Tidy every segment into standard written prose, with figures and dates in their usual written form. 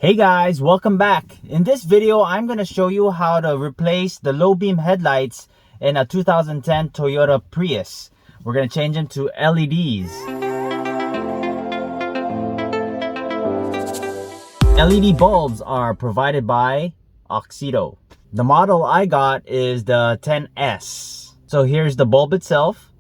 Hey guys, welcome back. In this video, I'm going to show you how to replace the low beam headlights in a 2010 Toyota Prius. We're going to change them to LEDs. LED bulbs are provided by Auxito. The model I got is the 10S. So here's the bulb itself.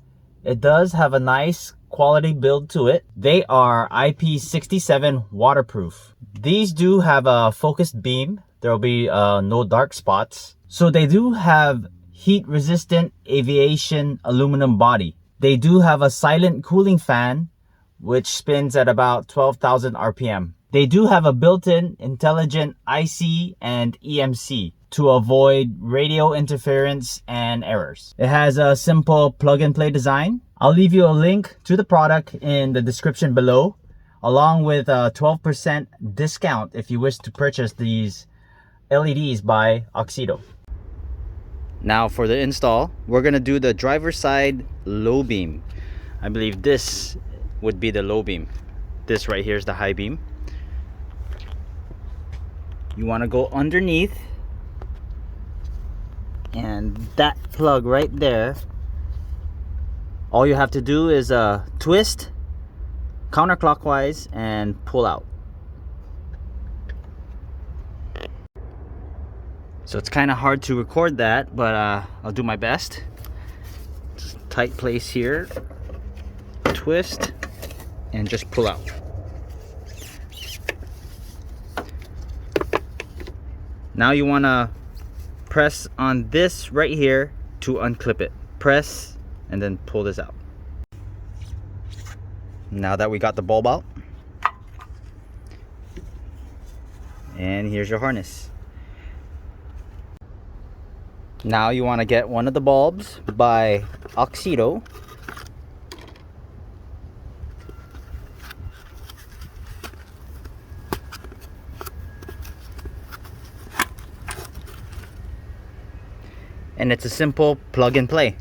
It does have a nice quality build to it. They are IP67 waterproof. These do have a focused beam. There will be no dark spots. So they do have heat resistant aviation aluminum body. They do have a silent cooling fan which spins at about 12,000 RPM. They do have a built-in intelligent IC and EMC to avoid radio interference and errors. It has a simple plug-and-play design. I'll leave you a link to the product in the description below, along with a 12% discount if you wish to purchase these LEDs by Auxito. Now for the install, we're gonna do the driver's side low beam. I believe this would be the low beam. This right here is the high beam. You want to go underneath, and that plug right there, all you have to do is twist counterclockwise and pull out. So it's kind of hard to record that, but I'll do my best. Just tight place here, twist, and just pull out. Now you want to press on this right here to unclip it. Press and then pull this out. Now that we got the bulb out, and here's your harness. Now you want to get one of the bulbs by Auxito. And it's a simple plug and play.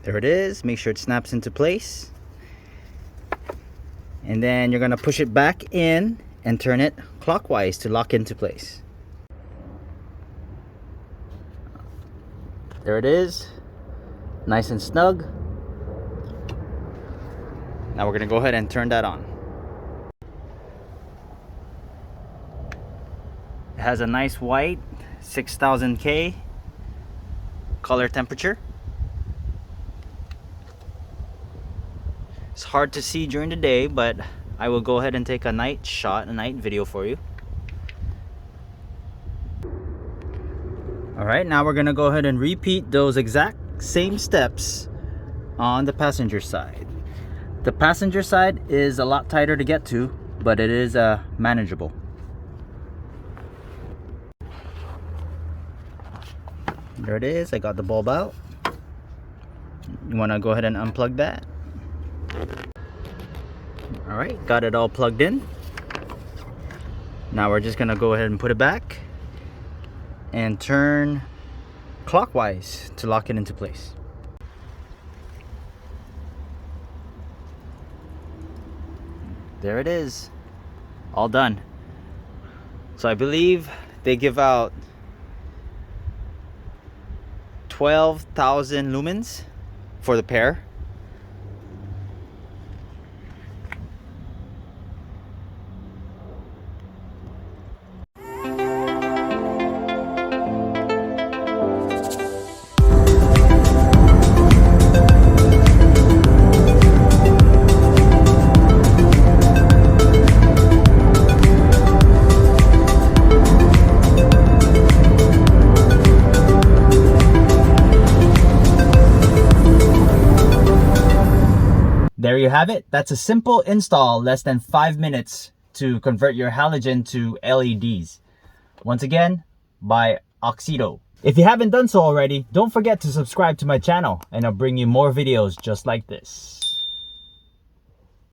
There it is. Make sure it snaps into place. And then you're going to push it back in and turn it clockwise to lock into place. There it is. Nice and snug. Now we're going to go ahead and turn that on. It has a nice white 6000K color temperature. It's hard to see during the day, but I will go ahead and take a night shot, a night video for you. Alright, now we're gonna go ahead and repeat those exact same steps on the passenger side. The passenger side is a lot tighter to get to, but it is manageable. There it is. I got the bulb out. You want to go ahead and unplug that. Alright, got it all plugged in. Now we're just going to go ahead and put it back and turn clockwise to lock it into place. There it is. All done. So I believe they give out 12,000 lumens for the pair. There you have it. That's a simple install, less than 5 minutes to convert your halogen to LEDs. Once again, by Auxito. If you haven't done so already, don't forget to subscribe to my channel and I'll bring you more videos just like this.